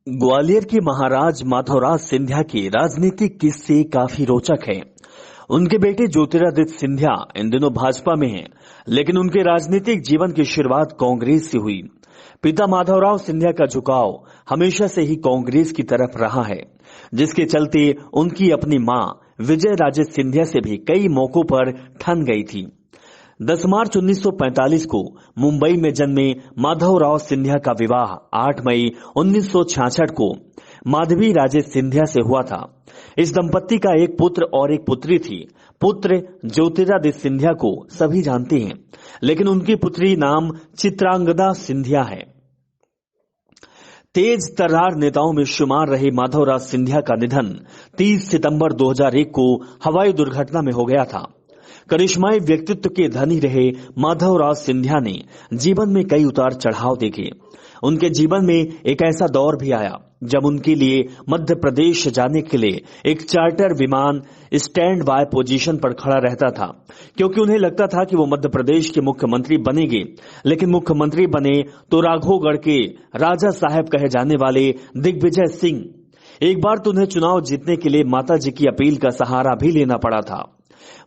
ग्वालियर के महाराज माधवराज सिंधिया के राजनीतिक किस्से काफी रोचक हैं। उनके बेटे ज्योतिरादित्य सिंधिया इन दिनों भाजपा में हैं, लेकिन उनके राजनीतिक जीवन की शुरुआत कांग्रेस से हुई। पिता माधवराव सिंधिया का झुकाव हमेशा से ही कांग्रेस की तरफ रहा है, जिसके चलते उनकी अपनी मां विजय राजे सिंधिया से भी कई मौकों पर ठन गई थी। 10 मार्च 1945 को मुंबई में जन्मे माधवराव सिंधिया का विवाह 8 मई 1966 को माधवी राजे सिंधिया से हुआ था। इस दंपत्ति का एक पुत्र और एक पुत्री थी। पुत्र ज्योतिरादित्य सिंधिया को सभी जानते हैं, लेकिन उनकी पुत्री नाम चित्रांगदा सिंधिया है। तेज तर्रार नेताओं में शुमार रहे माधवराव सिंधिया का निधन 30 सितंबर 2001 को हवाई दुर्घटना में हो गया था। करिश्माई व्यक्तित्व के धनी रहे माधवराव सिंधिया ने जीवन में कई उतार चढ़ाव देखे। उनके जीवन में एक ऐसा दौर भी आया जब उनके लिए मध्य प्रदेश जाने के लिए एक चार्टर विमान स्टैंड बाय पोजीशन पर खड़ा रहता था, क्योंकि उन्हें लगता था कि वो मध्य प्रदेश के मुख्यमंत्री बनेंगे। लेकिन मुख्यमंत्री बने तो राघोगढ़ के राजा साहब कहे जाने वाले दिग्विजय सिंह। एक बार तो उन्हें चुनाव जीतने के लिए माताजी की अपील का सहारा भी लेना पड़ा था।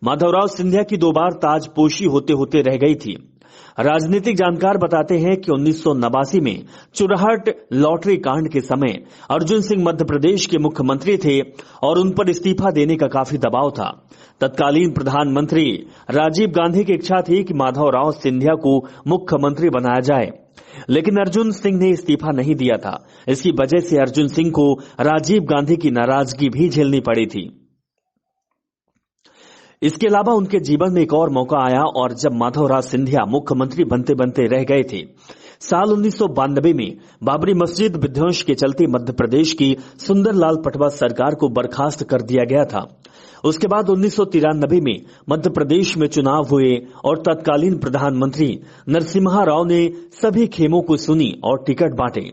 माधवराव सिंधिया की 2 बार ताजपोशी होते होते रह गई थी। राजनीतिक जानकार बताते हैं कि 1989 में चुरहट लॉटरी कांड के समय अर्जुन सिंह मध्य प्रदेश के मुख्यमंत्री थे और उन पर इस्तीफा देने का काफी दबाव था। तत्कालीन प्रधानमंत्री राजीव गांधी की इच्छा थी कि माधवराव सिंधिया को मुख्यमंत्री बनाया जाए, लेकिन अर्जुन सिंह ने इस्तीफा नहीं दिया था। इसकी वजह से अर्जुन सिंह को राजीव गांधी की नाराजगी भी झेलनी पड़ी थी। इसके अलावा उनके जीवन में एक और मौका आया और जब माधवराव सिंधिया मुख्यमंत्री बनते बनते रह गए थे। साल 1992 में बाबरी मस्जिद विध्वंस के चलते मध्य प्रदेश की सुंदरलाल पटवा सरकार को बर्खास्त कर दिया गया था। उसके बाद 1993 में मध्य प्रदेश में चुनाव हुए और तत्कालीन प्रधानमंत्री नरसिम्हा राव ने सभी खेमों को सुनी और टिकट बांटे।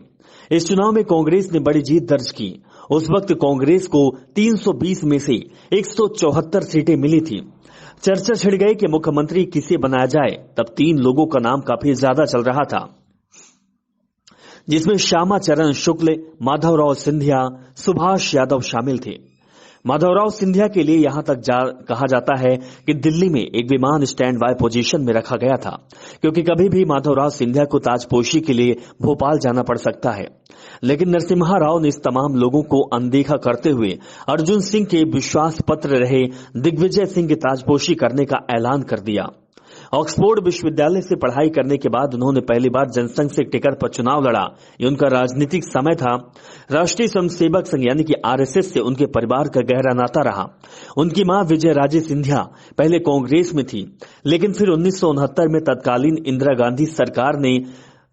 इस चुनाव में कांग्रेस ने बड़ी जीत दर्ज की। उस वक्त कांग्रेस को 320 में से 174 सीटें मिली थी। चर्चा छिड़ गई कि मुख्यमंत्री किसे बनाया जाए। तब 3 लोगों का नाम काफी ज्यादा चल रहा था, जिसमें श्यामा चरण शुक्ल, माधवराव सिंधिया, सुभाष यादव शामिल थे। माधवराव सिंधिया के लिए यहां तक कहा जाता है कि दिल्ली में एक विमान स्टैंड बाय पोजीशन में रखा गया था, क्योंकि कभी भी माधवराव सिंधिया को ताजपोशी के लिए भोपाल जाना पड़ सकता है। लेकिन नरसिम्हा राव ने इस तमाम लोगों को अनदेखा करते हुए अर्जुन सिंह के विश्वास पत्र रहे दिग्विजय सिंह की ताजपोशी करने का ऐलान कर दिया। ऑक्सफोर्ड विश्वविद्यालय से पढ़ाई करने के बाद उन्होंने पहली बार जनसंघ से टिकट पर चुनाव लड़ा। ये उनका राजनीतिक समय था। राष्ट्रीय स्वयंसेवक संघ यानी कि आरएसएस से उनके परिवार का गहरा नाता रहा। उनकी मां विजय राजे सिंधिया पहले कांग्रेस में थी, लेकिन फिर 1969 में तत्कालीन इंदिरा गांधी सरकार ने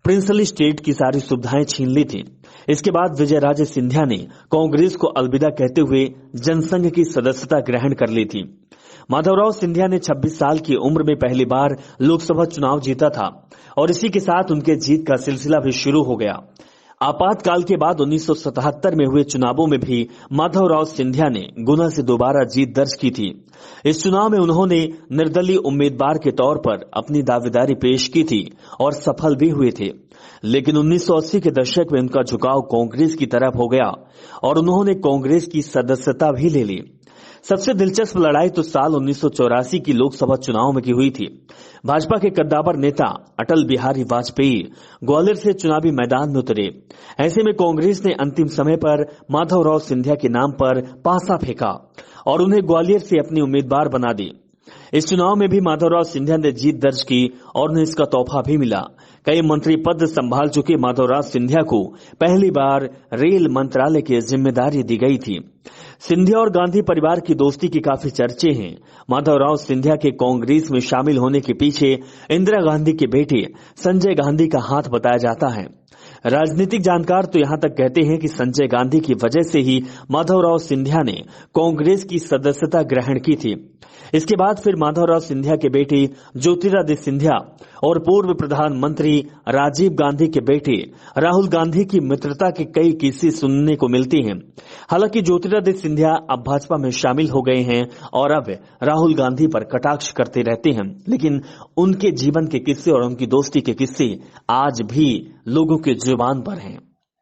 प्रिंसली स्टेट की सारी सुविधाएं छीन ली थी। इसके बाद विजय राजे सिंधिया ने कांग्रेस को अलविदा कहते हुए जनसंघ की सदस्यता ग्रहण कर ली थी। माधवराव सिंधिया ने 26 साल की उम्र में पहली बार लोकसभा चुनाव जीता था और इसी के साथ उनके जीत का सिलसिला भी शुरू हो गया। आपातकाल के बाद 1977 में हुए चुनावों में भी माधवराव सिंधिया ने गुना से दोबारा जीत दर्ज की थी। इस चुनाव में उन्होंने निर्दलीय उम्मीदवार के तौर पर अपनी दावेदारी पेश की थी और सफल भी हुए थे। लेकिन 1980 के दशक में उनका झुकाव कांग्रेस की तरफ हो गया और उन्होंने कांग्रेस की सदस्यता भी ले ली। सबसे दिलचस्प लड़ाई तो साल 1984 की लोकसभा चुनाव में की हुई थी। भाजपा के कद्दावर नेता अटल बिहारी वाजपेयी ग्वालियर से चुनावी मैदान में उतरे। ऐसे में कांग्रेस ने अंतिम समय पर माधवराव सिंधिया के नाम पर पासा फेंका और उन्हें ग्वालियर से अपनी उम्मीदवार बना दी। इस चुनाव में भी माधवराव सिंधिया ने जीत दर्ज की और उन्हें इसका तोहफा भी मिला। कई मंत्री पद संभाल चुके माधवराव सिंधिया को पहली बार रेल मंत्रालय की जिम्मेदारी दी गई थी। सिंधिया और गांधी परिवार की दोस्ती की काफी चर्चे हैं। माधवराव सिंधिया के कांग्रेस में शामिल होने के पीछे इंदिरा गांधी के बेटे संजय गांधी का हाथ बताया जाता है। राजनीतिक जानकार तो यहां तक कहते हैं कि संजय गांधी की वजह से ही माधवराव सिंधिया ने कांग्रेस की सदस्यता ग्रहण की थी। इसके बाद फिर माधवराव सिंधिया के बेटे ज्योतिरादित्य सिंधिया और पूर्व प्रधानमंत्री राजीव गांधी के बेटे राहुल गांधी की मित्रता के कई किस्से सुनने को मिलते हैं। हालांकि ज्योतिरादित्य सिंधिया अब भाजपा में शामिल हो गए हैं और अब राहुल गांधी पर कटाक्ष करते रहते हैं, लेकिन उनके जीवन के किस्से और उनकी दोस्ती के किस्से आज भी लोगों के जुबान पर हैं।